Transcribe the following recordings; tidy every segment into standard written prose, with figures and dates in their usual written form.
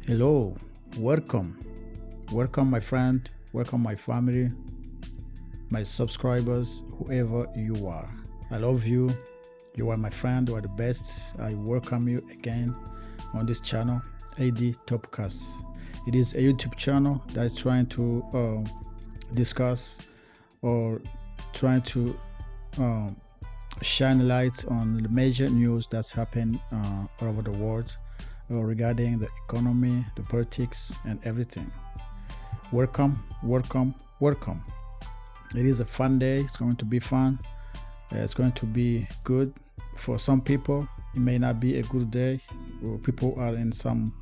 Hello, welcome. Welcome, my friend. Welcome, my family, my subscribers, whoever you are. I love you. You are my friend. You are the best. I welcome you again on this channel, AD Topcasts. It is a YouTube channel that is trying to discuss or trying to shine light on the major news that's happened all over the world regarding the economy, the politics, and everything. Welcome, welcome, welcome. It is a fun day. It's going to be fun. It's going to be good for some people. It may not be a good day. People are in some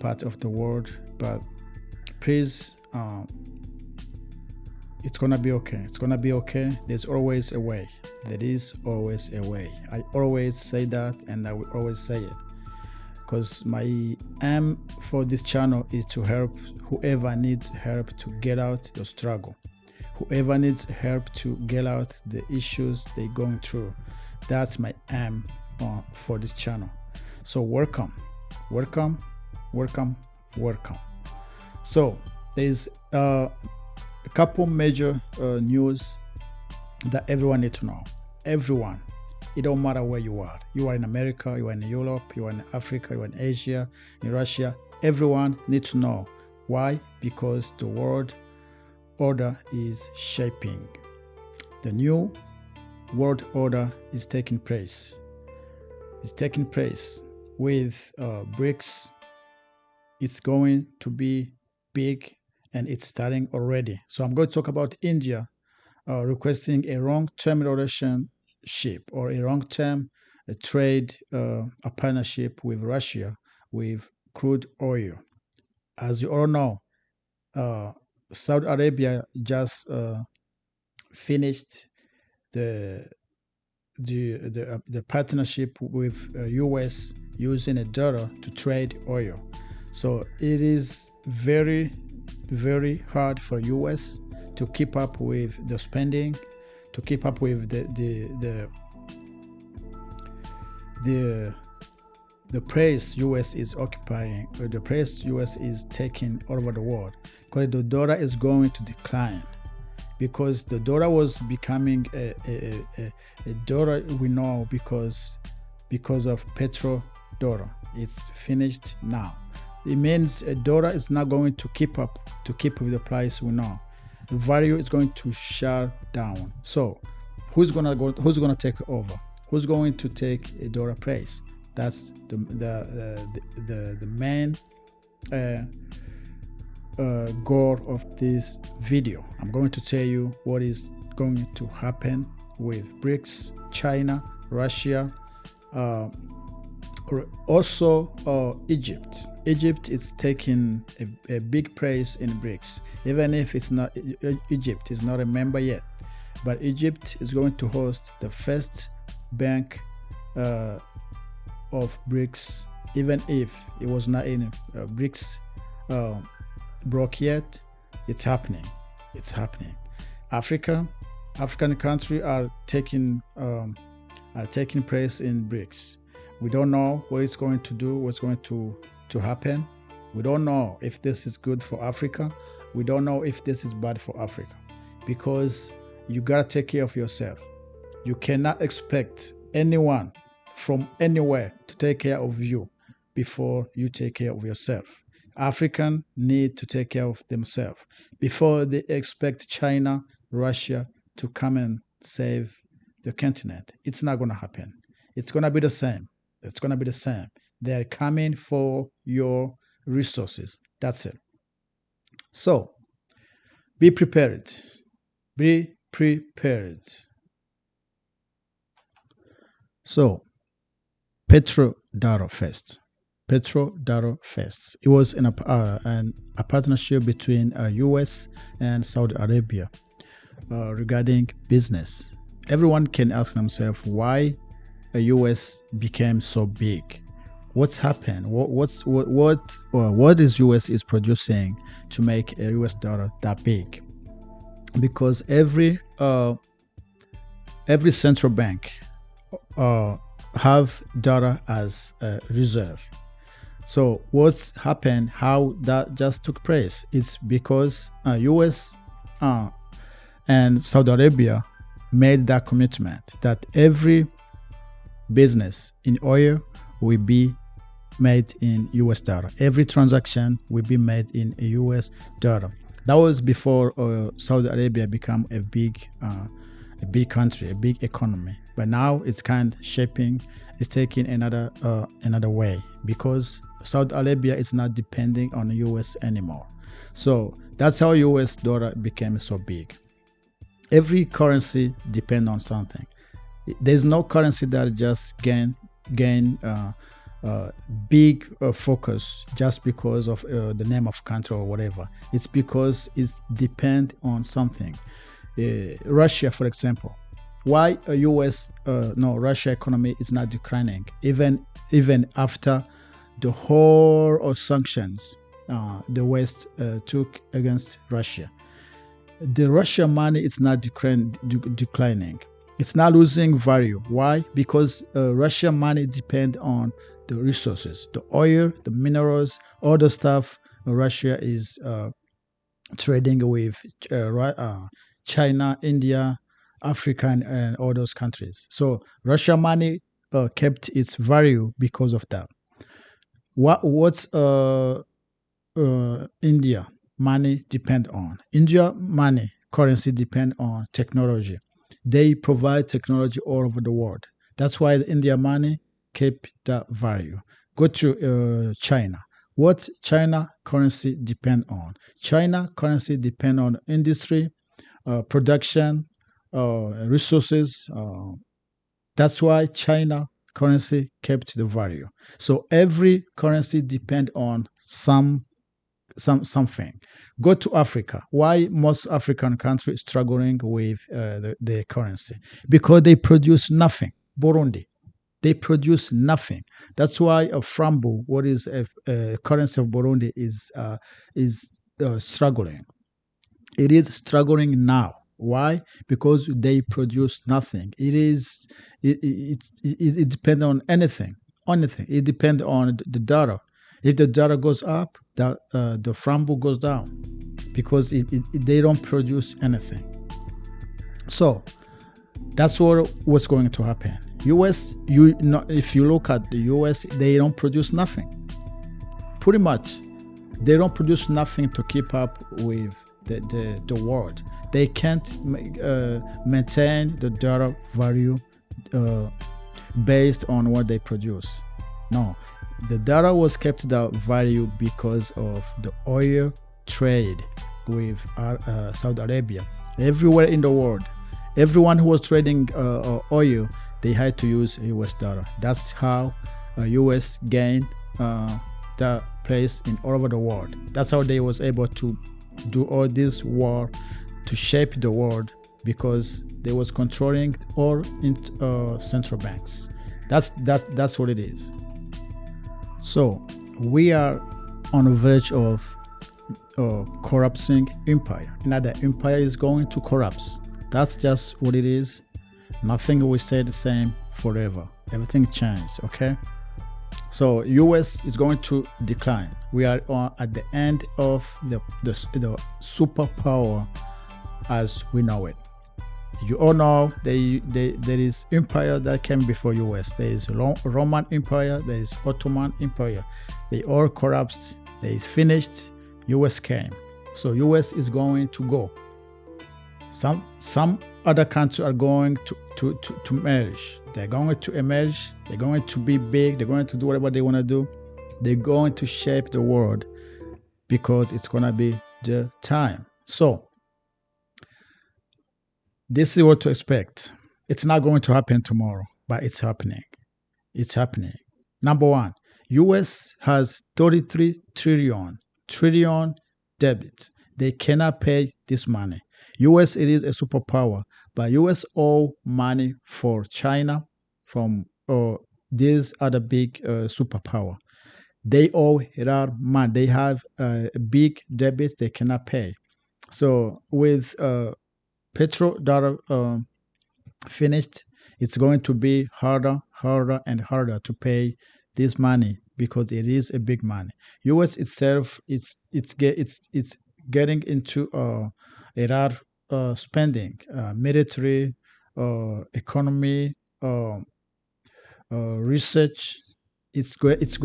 part of the world, but please, it's gonna be okay. It's gonna be okay. There's always a way. There is always a way. I always say that, and I will always say it, because my aim for this channel is to help whoever needs help to get out the struggle, whoever needs help to get out the issues they're going through. That's my aim for this channel. So welcome, welcome, welcome, welcome. So there's a couple major news that everyone needs to know. Everyone. It don't matter where you are. You are in America, you are in Europe, you are in Africa, you are in Asia, in Russia. Everyone needs to know. Why? Because the world order is shaping. The new world order is taking place. It's taking place with Brics. It's going to be big, and it's starting already. So I'm going to talk about India requesting a long-term relationship or a long-term trade, a partnership with Russia with crude oil. As you all know, Saudi Arabia just finished the partnership with US using a dollar to trade oil. So it is very, very hard for US to keep up with the spending, to keep up with the place US is occupying, or the place US is taking all over the world, because the dollar is going to decline, because the dollar was becoming a dollar we know because of petrodollar. It's finished now. It means a dollar is not going to keep with the price we know. The value is going to shut down. So who's gonna take over? Who's going to take a dollar place? That's the main goal of this video. I'm going to tell you what is going to happen with Brics, China, Russia, also Egypt. Egypt is taking a big place in Brics, even if it's not, Egypt is not a member yet, but Egypt is going to host the first bank of Brics, even if it was not in Brics bloc yet. It's happening. It's happening. African countries are taking place in Brics. We don't know what it's going to do, what's going to happen. We don't know if this is good for Africa. We don't know if this is bad for Africa, because you gotta take care of yourself. You cannot expect anyone from anywhere to take care of you before you take care of yourself. Africans need to take care of themselves before they expect China, Russia to come and save the continent. It's not going to happen. It's going to be the same. It's going to be the same. They're coming for your resources. That's it. So be prepared. Be prepared. So petrodollar first. Petrodollar first. It was a partnership between US and Saudi Arabia regarding business. Everyone can ask themselves why the US became so big. What's happened? What is US is producing to make a US dollar that big? Because every central bank have dollar as a reserve. So what's happened, how that just took place? It's because US and Saudi Arabia made that commitment that every business in oil will be made in US dollar. Every transaction will be made in a US dollar. That was before Saudi Arabia became a big country, a big economy. But now it's kind of shaping, it's taking another way, because Saudi Arabia is not depending on the US anymore. So that's how US dollar became so big. Every currency depends on something. There's no currency that just gain big focus just because of the name of country or whatever. It's because it depends on something. Russia, for example, why Russia economy is not declining even after the whole sanctions the West took against Russia. The Russian money is not declining. It's not losing value. Why? Because Russian money depends on the resources, the oil, the minerals, all the stuff Russia is trading with China, India, Africa, and all those countries. So Russian money kept its value because of that. What's India money depend on? India money currency depend on technology. They provide technology all over the world. That's why the India money keep that value. Go to China. What China currency depend on? China currency depend on industry, production, resources. That's why China currency kept the value. So every currency depend on something. Go to Africa. Why most African countries struggling with the currency? Because they produce nothing. Burundi, they produce nothing. That's why a frambo, what is a currency of Burundi, is struggling. It is struggling now. Why? Because they produce nothing. It depends on anything. It depends on the dollar. If the dollar goes up, the frambo goes down, because they don't produce anything. So that's what's going to happen. US, if you look at the US, they don't produce nothing. Pretty much, they don't produce nothing to keep up with the world. They can't maintain the dollar value based on what they produce. No, the dollar was kept that value because of the oil trade with Saudi Arabia. Everywhere in the world, everyone who was trading oil, they had to use US dollar. That's how US gained the place in all over the world. That's how they was able to do all this war to shape the world, because they was controlling all central banks. That's what it is. So we are on the verge of corrupting empire. Another empire is going to collapse. That's just what it is. Nothing will stay the same forever. Everything changed, okay? So US is going to decline. We are at the end of the superpower as we know it. You all know there is empire that came before US. There is Roman Empire, there is Ottoman Empire. They all collapsed. They finished. US came. So US is going to go. Some other countries are going to merge. They're going to emerge. They're going to be big. They're going to do whatever they want to do. They're going to shape the world, because it's going to be the time. So this is what to expect. It's not going to happen tomorrow, but it's happening. It's happening. Number one, US has 33 trillion debt. They cannot pay this money. US, it is a superpower, but US owe money for China from these other big superpower. They owe that money. They have a big debt they cannot pay. So with petrodollar finished, it's going to be harder and harder to pay this money because it is a big money. U.S. itself, it's getting into a lot spending, military, economy, research. It's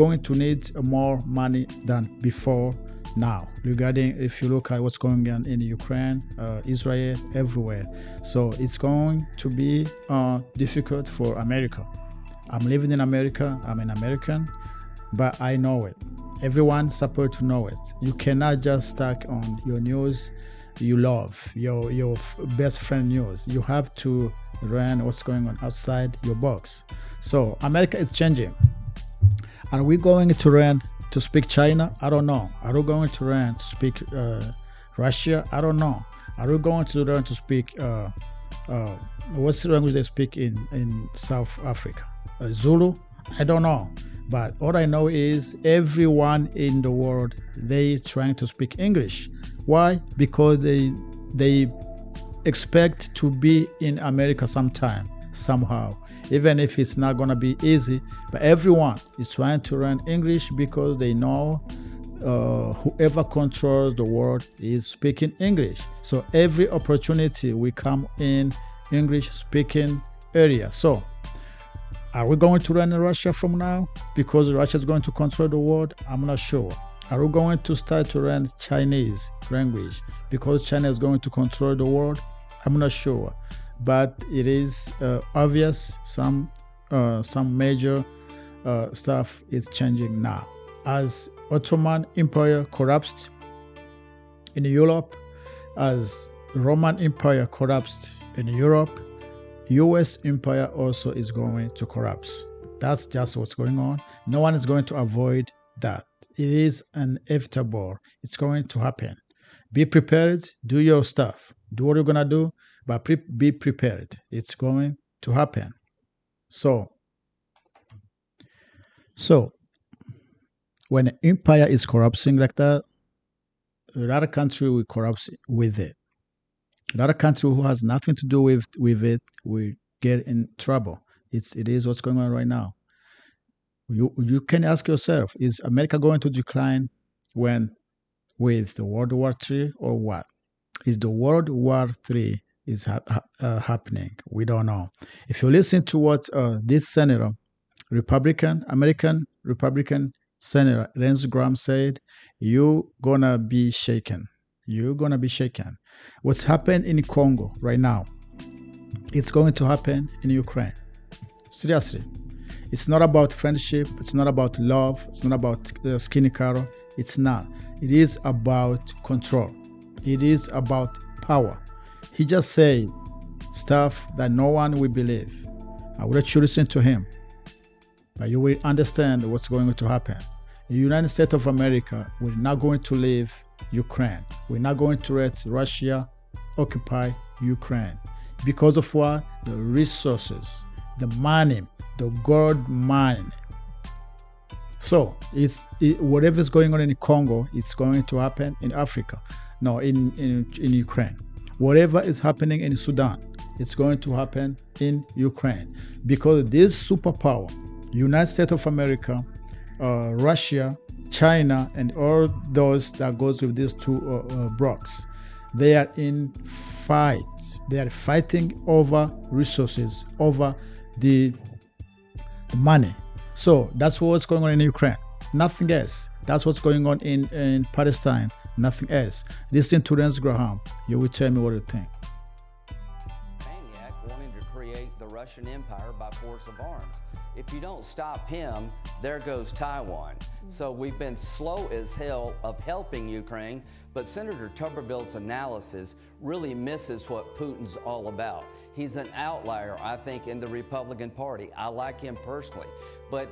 going to need more money than before now. Regarding, if you look at what's going on in Ukraine, Israel, everywhere, so it's going to be difficult for America. I'm living in America. I'm an American, but I know it. Everyone's supposed to know it. You cannot just stuck on your news you love, your best friend news. You have to learn what's going on outside your box. So America is changing. Are we going to learn to speak China? I don't know. Are we going to learn to speak Russia? I don't know. Are we going to learn to speak what's the language they speak in South Africa? Zulu? I don't know. But all I know is everyone in the world, they trying to speak English. Why? Because they expect to be in America sometime, somehow. Even if it's not going to be easy, but everyone is trying to learn English because they know whoever controls the world is speaking English. So every opportunity we come in English speaking area. So are we going to learn Russia from now because Russia is going to control the world? I'm not sure. Are we going to start to learn Chinese language because China is going to control the world? I'm not sure. But it is obvious some major stuff is changing now. As Ottoman Empire collapsed in Europe, as Roman Empire collapsed in Europe, US empire also is going to collapse. That's just what's going on. No one is going to avoid that. It is inevitable. It's going to happen. Be prepared. Do your stuff. Do what you're going to do, but be prepared. It's going to happen. So when an empire is collapsing like that, another country will collapse with it. Another country who has nothing to do with it will get in trouble. It is what's going on right now. You can ask yourself, is America going to decline with the World War III or what? Is the World War III is happening? We don't know. If you listen to what this senator, American Republican Senator Lindsey Graham said, you're gonna be shaken. You're gonna be shaken. What's happened in Congo right now, it's going to happen in Ukraine. Seriously. It's not about friendship. It's not about love. It's not about skinny color. It's not. It is about control. It is about power. He just said stuff that no one will believe. I will let you listen to him, but you will understand what's going to happen. The United States of America, we're not going to leave Ukraine. We're not going to let Russia occupy Ukraine. Because of what? The resources, the money, the gold mine. So whatever is going on in Congo, it's going to happen in Africa. No, in Ukraine. Whatever is happening in Sudan, it's going to happen in Ukraine. Because this superpower, United States of America, Russia, China, and all those that goes with these two blocs, they are in fights. They are fighting over resources, over the money. So that's what's going on in Ukraine. Nothing else. That's what's going on in Palestine. Nothing else. Listen to Lindsey Graham. You will tell me what you think. Maniac wanting to create the Russian Empire by force of arms. If you don't stop him, there goes Taiwan. So we've been slow as hell of helping Ukraine, but Senator Tuberville's analysis really misses what Putin's all about. He's an outlier, I think, in the Republican Party. I like him personally. But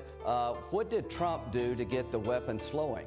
what did Trump do to get the weapons flowing?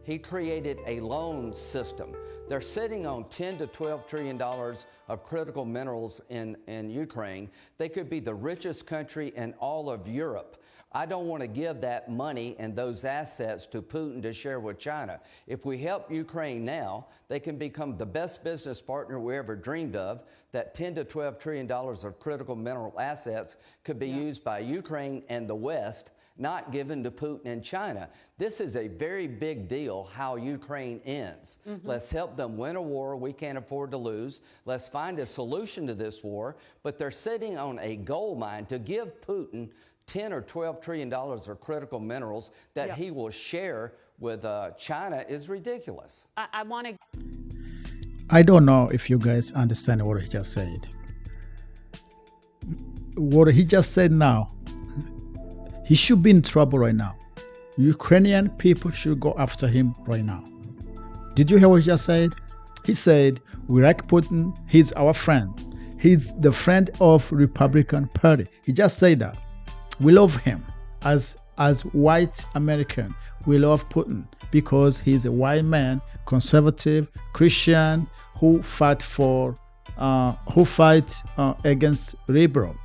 He created a loan system. They're sitting on $10 to $12 trillion of critical minerals in Ukraine. They could be the richest country in all of Europe. I don't want to give that money and those assets to Putin to share with China. If we help Ukraine now, they can become the best business partner we ever dreamed of. That $10 to $12 trillion of critical mineral assets could be used by Ukraine and the West, not given to Putin and China. This is a very big deal how Ukraine ends. Let's help them win a war we can't afford to lose. Let's find a solution to this war. But they're sitting on a gold mine to give Putin $10 or $12 trillion of critical minerals that he will share with China is ridiculous. I don't know if you guys understand what he just said. What he just said now, he should be in trouble right now. Ukrainian people should go after him right now. Did you hear what he just said? He said, we like Putin, he's our friend. He's the friend of Republican Party. He just said that. We love him as white American. We love Putin because he's a white man, conservative, Christian, who fight against liberal,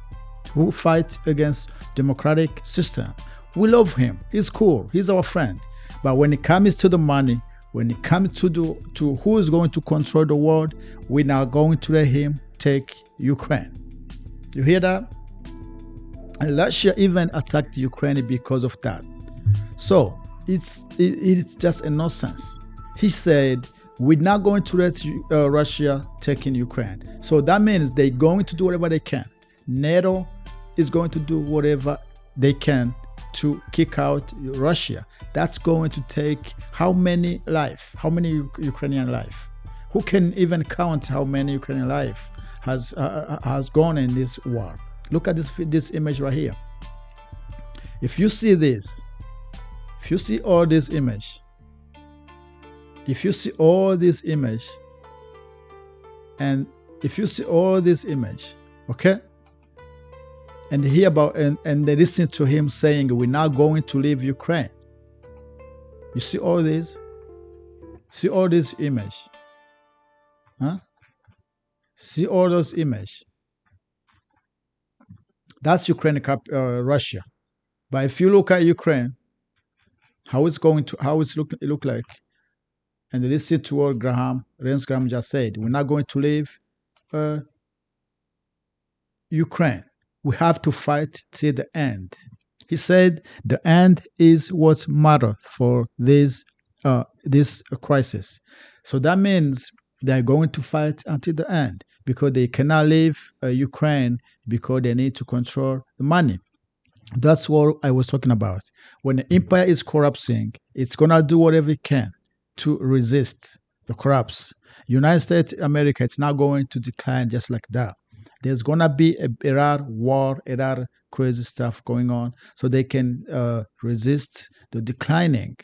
who fight against democratic system. We love him. He's cool. He's our friend. But when it comes to the money, when it comes to who is going to control the world, we're not going to let him take Ukraine. You hear that? And Russia even attacked Ukraine because of that. So it's just a nonsense. He said, we're not going to let Russia take in Ukraine. So that means they're going to do whatever they can. NATO is going to do whatever they can to kick out Russia. That's going to take how many Ukrainian life? Who can even count how many Ukrainian life has gone in this war? Look at this image right here. If you see this, if you see all this image, and if you see all this image, okay, and hear about and they listen to him saying we're not going to leave Ukraine. You see all this? See all this image? Huh? See all those images? That's Ukraine, Russia. But if you look at Ukraine, how it's look like, and listen to what Rance Graham just said, we're not going to leave Ukraine. We have to fight till the end. He said the end is what matters for this crisis. So that means they're going to fight until the end because they cannot leave Ukraine because they need to control the money. That's what I was talking about. When the empire is collapsing, it's going to do whatever it can to resist the collapse. United States, America, it's not going to decline just like that. There's going to be a lot of war, a lot of crazy stuff going on so they can resist the declining.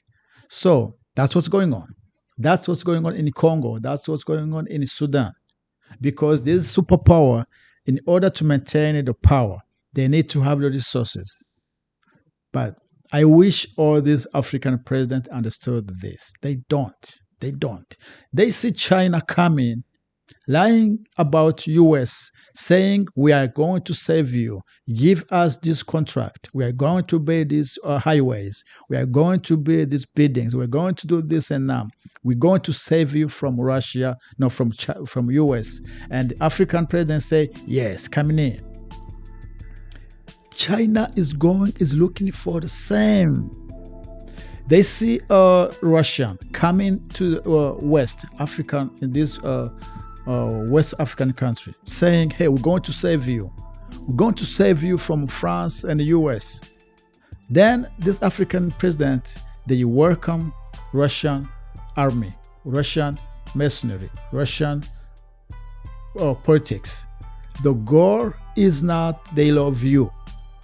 So that's what's going on. That's what's going on in Congo. That's what's going on in Sudan. Because this superpower, in order to maintain the power, they need to have the resources. But I wish all these African presidents understood this. They don't. They see China coming, lying about US, saying we are going to save you. Give us this contract. We are going to build these highways. We are going to build these buildings. We're going to do this and that. We're going to save you from Russia, no, from US. And the African presidents say, yes, coming in. China is looking for the same. They see Russia coming to West African, in this West African country, saying, hey, we're going to save you. We're going to save you from France and the US. Then this African president, they welcome Russian army, Russian mercenary, Russian politics. The goal is not they love you.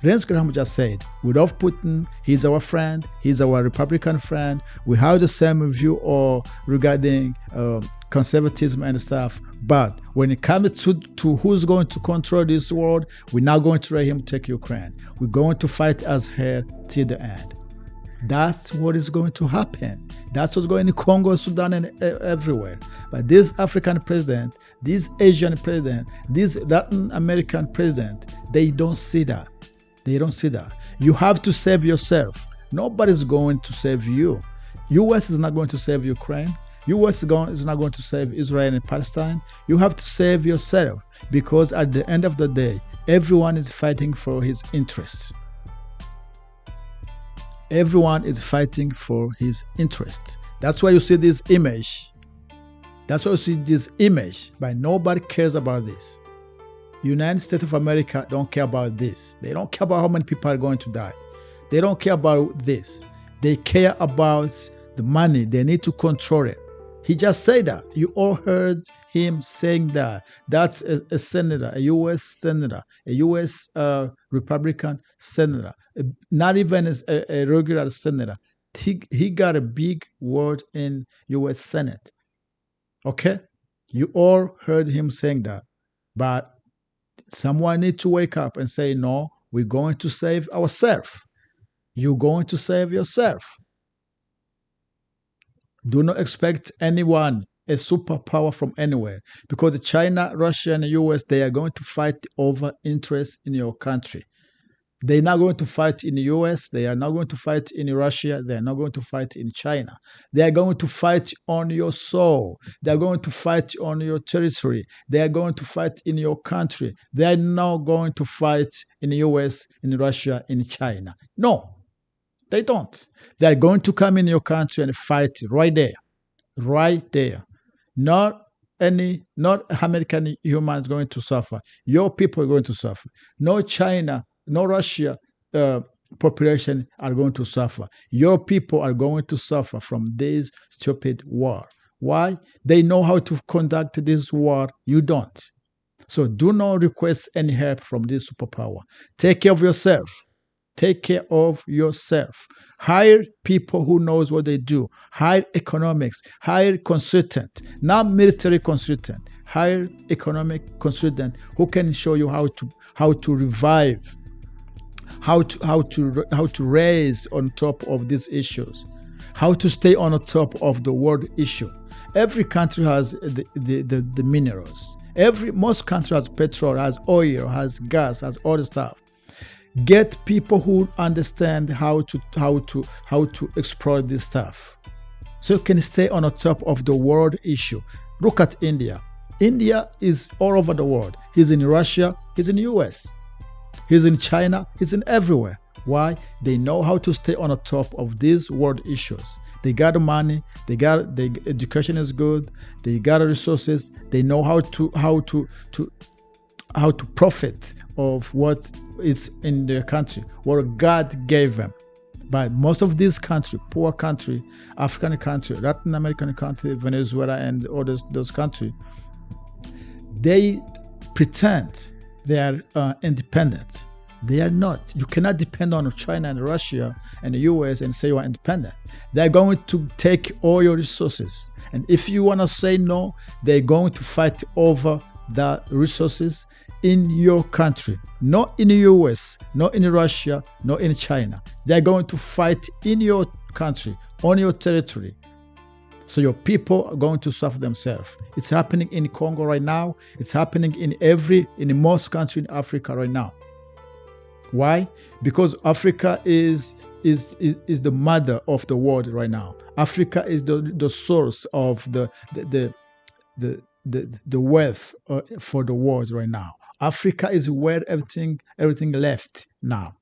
Rance Graham just said, we love Putin, he's our friend, he's our Republican friend, we have the same view regarding conservatism and stuff, but when it comes to who's going to control this world, we're not going to let him take Ukraine. We're going to fight as hell till the end. That's what is going to happen. That's what's going in Congo, Sudan, and everywhere. But this African president, this Asian president, this Latin American president, they don't see that. They don't see that. You have to save yourself. Nobody's going to save you. US is not going to save Ukraine. US is not going to save Israel and Palestine. You have to save yourself because at the end of the day, everyone is fighting for his interests. Everyone is fighting for his interest. That's why you see this image. That's why you see this image, but nobody cares about this. United States of America don't care about this. They don't care about how many people are going to die. They don't care about this. They care about the money. They need to control it. He just said that. You all heard him saying that. That's a senator, a U.S. senator, a U.S. Republican senator, not even a regular senator. He got a big word in U.S. Senate. Okay? You all heard him saying that. But someone needs to wake up and say, no, we're going to save ourselves. You're going to save yourself. Do not expect anyone, a superpower from anywhere, because China, Russia, and the US, they are going to fight over interest in your country. They're not going to fight in the US. They are not going to fight in Russia. They are not going to fight in China. They are going to fight on your soul. They are going to fight on your territory. They are going to fight in your country. They are not going to fight in the US, in Russia, in China. No, they don't. They are going to come in your country and fight right there. Right there. Not American humans going to suffer. Your people are going to suffer. No China, no Russia population are going to suffer. Your people are going to suffer from this stupid war. Why? They know how to conduct this war. You don't. So do not request any help from this superpower. Take care of yourself. Take care of yourself. Hire people who knows what they do. Hire economics. Hire consultant, not military consultant. Hire economic consultant who can show you how to revive, how to raise on top of these issues, how to stay on the top of the world issue. Every country has the minerals. Most country has petrol, has oil, has gas, has all the stuff. Get people who understand how to exploit this stuff, so you can stay on the top of the world issue. Look at India. India is all over the world. He's in Russia. He's in the US. He's in China. He's in everywhere. Why? They know how to stay on the top of these world issues. They got the money. The education is good. They got the resources. They know how to profit of what is in their country, what God gave them. But most of these countries, poor country, African country, Latin American country, Venezuela, and all those countries, they pretend they are independent. They are not. You cannot depend on China and Russia and the US and say you are independent. They're going to take all your resources. And if you want to say no, they're going to fight over the resources in your country, not in the US, not in Russia, not in China. They're going to fight in your country, on your territory. So your people are going to suffer themselves. It's happening in Congo right now. It's happening in most countries in Africa right now. Why? Because Africa is the mother of the world right now. Africa is the source of the wealth for the world right now. Africa is where everything left now.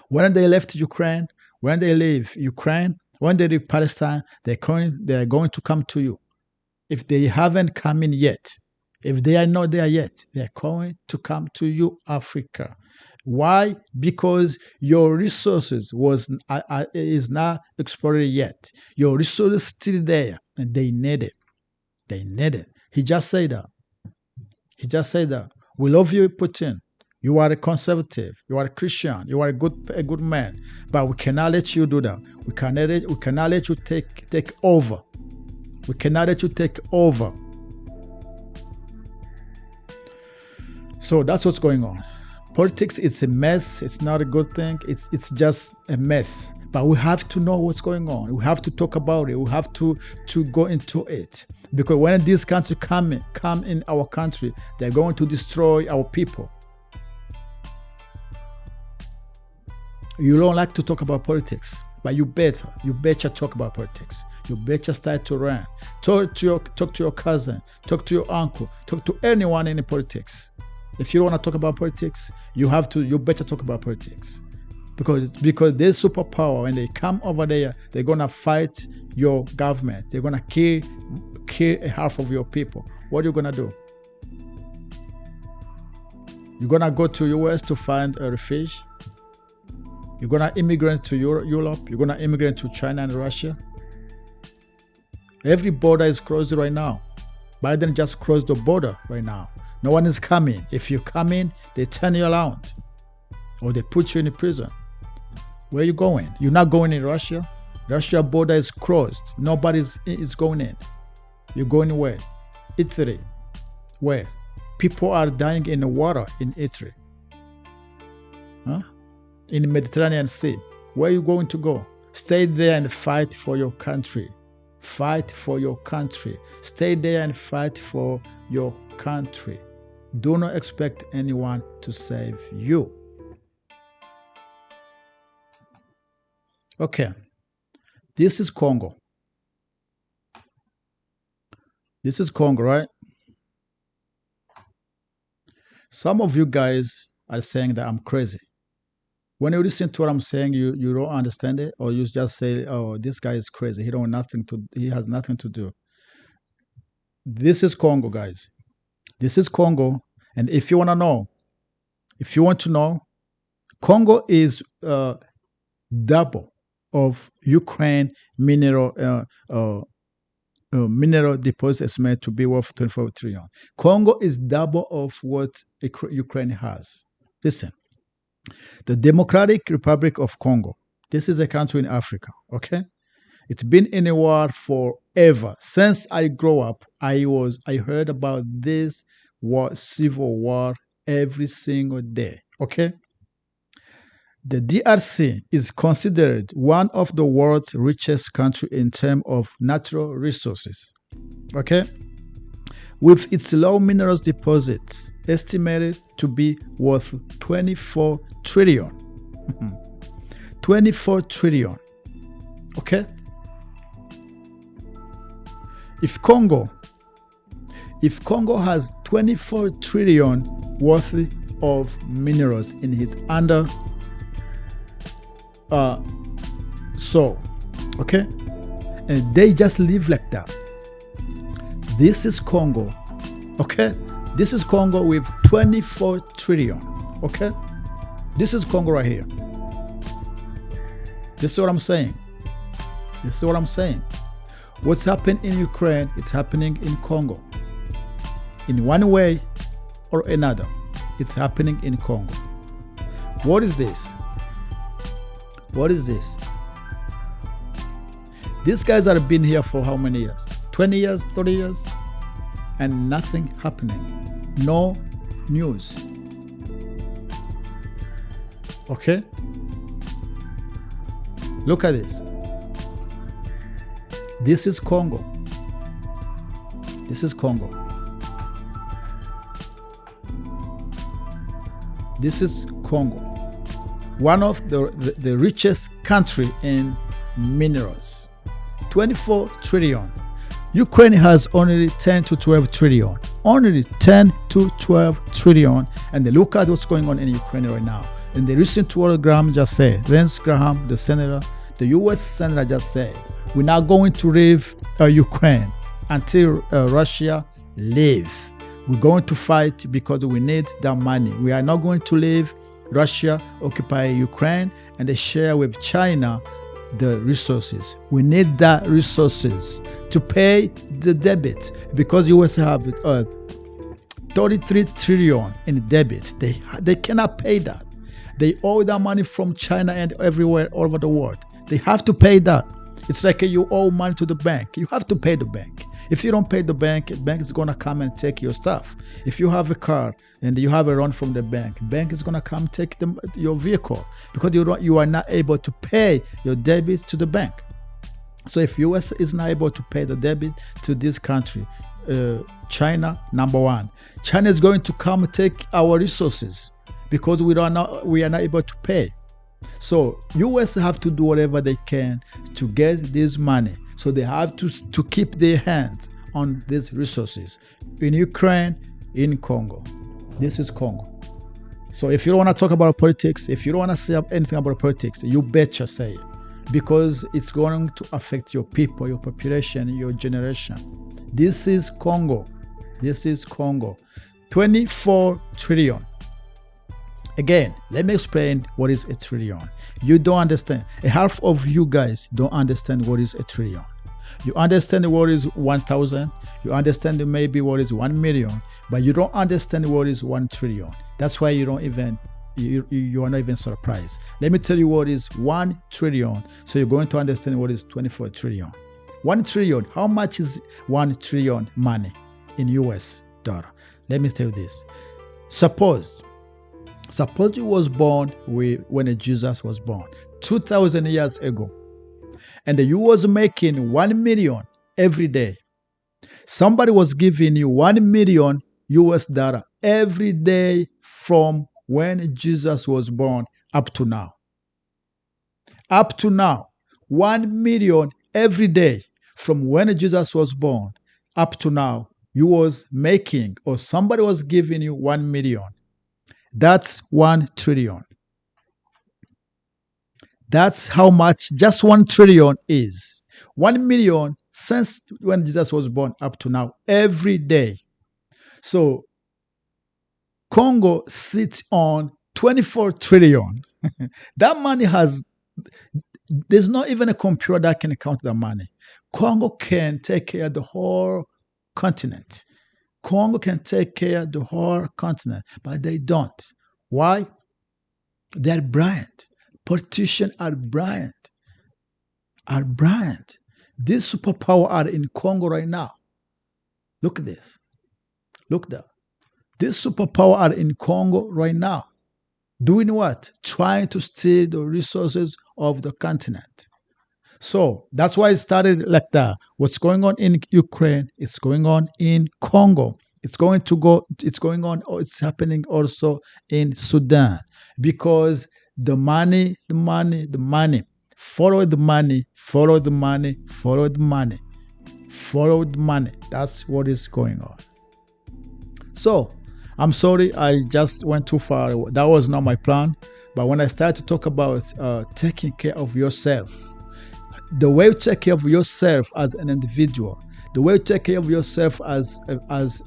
When they left Ukraine, when they leave Ukraine, when they leave Palestine, they're going to come to you. If they haven't come in yet, if they are not there yet, they're going to come to you, Africa. Why? Because your resources is not explored yet. Your resources still there, and they need it. They need it. He just said that. We love you, Putin. You are a conservative. You are a Christian. You are a good man. But we cannot let you do that. We cannot let you take over. We cannot let you take over. So that's what's going on. Politics, it's a mess. It's not a good thing. It's just a mess. But we have to know what's going on. We have to talk about it. We have to go into it. Because when these countries come in our country, they're going to destroy our people. You don't like to talk about politics, but you better talk about politics. You better start to run. Talk to your cousin, talk to your uncle, talk to anyone in politics. If you want to talk about politics, you better talk about politics. Because they're superpower. When they come over there, they're gonna fight your government. They're gonna kill half of your people. What are you gonna do? You're gonna go to US to find a refuge? You're gonna immigrate to Europe? You're gonna immigrate to China and Russia? Every border is closed right now. Biden just closed the border right now. No one is coming. If you come in, they turn you around or they put you in prison. Where are you going? You're not going in Russia. Russia border is closed. Nobody is going in. You're going where? Italy. Where? People are dying in the water in Italy. In the Mediterranean Sea. Where are you going to go? Stay there and fight for your country. Fight for your country. Stay there and fight for your country. Do not expect anyone to save you. Okay. This is Congo. This is Congo, right? Some of you guys are saying that I'm crazy. When you listen to what I'm saying, you don't understand it, or you just say, "Oh, this guy is crazy. He has nothing to do." This is Congo, guys. This is Congo, and if you want to know, Congo is double of Ukraine mineral deposit estimated to be worth 24 trillion. Congo is double of what Ukraine has. Listen. The Democratic Republic of Congo. This is a country in Africa, okay? It's been in a war forever. Since I grew up, I heard about this war, civil war, every single day, okay? The DRC is considered one of the world's richest countries in terms of natural resources, okay? With its low minerals deposits estimated to be worth 24 trillion. 24 trillion. Okay? If Congo has 24 trillion worth of minerals in its soil, okay? And they just live like that. This is Congo, okay? This is Congo with 24 trillion, okay? This is Congo right here. This is what I'm saying. This is what I'm saying. What's happened in Ukraine, it's happening in Congo. In one way or another, it's happening in Congo. What is this? What is this? These guys have been here for how many years? 20 years, 30 years? And nothing happening. No news. Okay? Look at this. This is Congo. This is Congo. This is Congo. One of the richest country in minerals. 24 trillion. Ukraine has only 10 to 12 trillion. Only 10 to 12 trillion. And look at what's going on in Ukraine right now. In the recent telegram just said, Lindsey Graham, the senator, the U.S. senator just said, we're not going to leave Ukraine until Russia leave. We're going to fight because we need that money. We are not going to leave Russia occupy Ukraine and share with China the resources. We need that resources to pay the debt because U.S. have 33 trillion in debt. They cannot pay that. They owe that money from China and everywhere all over the world. They have to pay that. It's like you owe money to the bank. You have to pay the bank. If you don't pay the bank is going to come and take your stuff. If you have a car and you have a loan from the bank is going to come take your vehicle because you are not able to pay your debit to the bank. So if U.S. is not able to pay the debit to this country, China, number one, China is going to come take our resources because we are not able to pay. So U.S. have to do whatever they can to get this money. So they have to keep their hands on these resources in Ukraine, in Congo. This is Congo. So if you don't want to talk about politics, if you don't want to say anything about politics, you betcha say it, because it's going to affect your people, your population, your generation. This is Congo. This is Congo. 24 trillion. Again, let me explain what is a trillion. You don't understand. A half of you guys don't understand what is a trillion. You understand what is 1,000. You understand maybe what is 1 million, but you don't understand what is 1 trillion. That's why you don't even, you are not even surprised. Let me tell you what is 1 trillion, so you're going to understand what is 24 trillion. 1 trillion, how much is 1 trillion money in US dollar? Let me tell you this. Suppose you was born when Jesus was born 2,000 years ago, and you was making 1 million every day. Somebody was giving you 1 million US dollar every day from when Jesus was born up to now. Up to now, 1 million every day from when Jesus was born up to now, you was making, or somebody was giving you 1 million. That's 1 trillion. That's how much just 1 trillion is. 1 million since when Jesus was born up to now, every day. So Congo sits on 24 trillion. That money there's not even a computer that can count the money. Congo can take care of the whole continent. Congo can take care of the whole continent, but they don't. Why? They're brilliant. Politicians are brilliant. These superpower are in Congo right now. Look at this. Look there. These superpower are in Congo right now. Doing what? Trying to steal the resources of the continent. So that's why it started like that. What's going on in Ukraine is going on in Congo. It's happening also in Sudan, because the money, follow the money. That's what is going on. So I'm sorry, I just went too far. That was not my plan. But when I started to talk about taking care of yourself, the way you take care of yourself as an individual, the way you take care of yourself as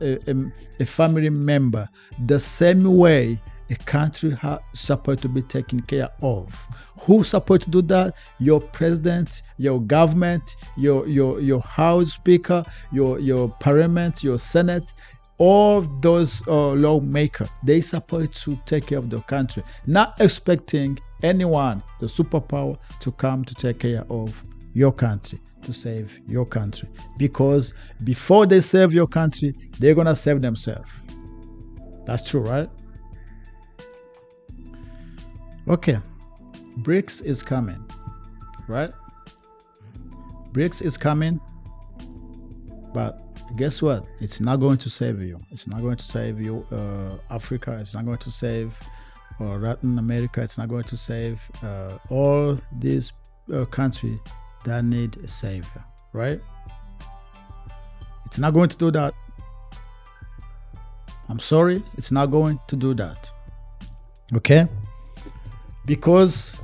a family member, the same way a country is supposed to be taken care of. Who's supposed to do that? Your president, your government, your house speaker, your parliament, your senate. All those lawmakers, they supposed to take care of the country, not expecting anyone, the superpower, to come to take care of your country, to save your country. Because before they save your country, they're going to save themselves. That's true, right? Okay. Brics is coming, right? Brics is coming, but guess what? It's not going to save you. It's not going to save you, Africa. It's not going to save Latin America. It's not going to save all these countries that need a savior, right? It's not going to do that. I'm sorry, it's not going to do that. Okay? Because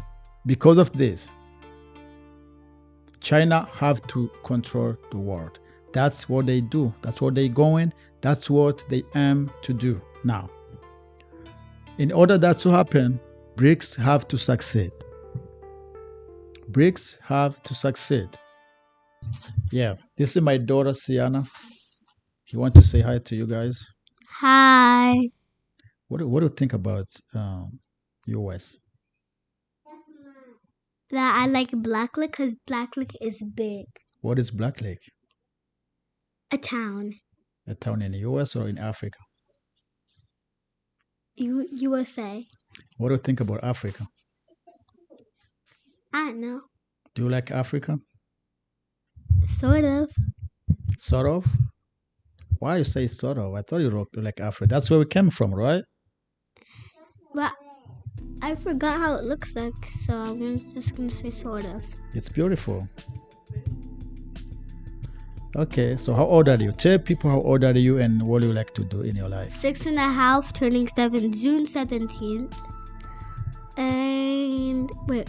of this, China have to control the world. That's what they do. That's what they're going. That's what they aim to do now. In order that to happen, BRICS have to succeed. BRICS have to succeed. Yeah, this is my daughter, Sienna. You want to say hi to you guys? Hi. What do you think about US? That I like Black Lake because Black Lake is big. What is Black Lake? A town. A town in the US or in Africa? USA. What do you think about Africa? I don't know. Do you like Africa? Sort of. Sort of? Why you say sort of? I thought you like Africa. That's where we came from, right? But I forgot how it looks like, so I'm just going to say sort of. It's beautiful. Okay, so how old are you? Tell people how old are you and what do you like to do in your life? 6.5, turning 7, June 17th. And wait,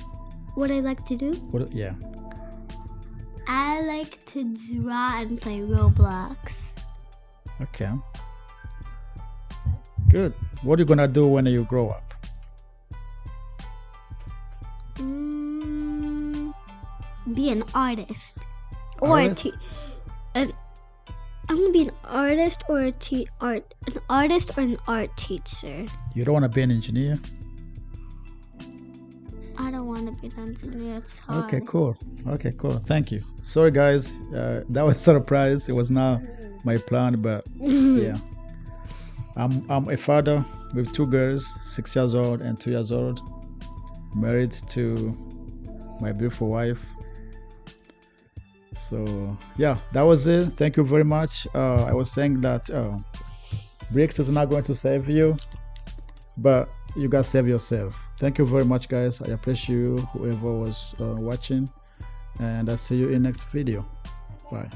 what I like to do? Yeah. I like to draw and play Roblox. Okay. Good. What are you gonna do when you grow up? Be an artist. Or Artist? I'm gonna be an artist or an artist or an art teacher. You don't want to be an engineer? I don't want to be an engineer. It's hard. Okay, cool. Okay, cool. Thank you. Sorry, guys. That was a surprise. It was not my plan, but yeah. I'm a father with 2 girls, 6 years old and 2 years old. Married to my beautiful wife. So yeah, that was it. Thank you very much. I was saying that Brics is not going to save you, but you guys save yourself. Thank you very much, guys. I appreciate you, whoever was watching, and I'll see you in next video. Bye.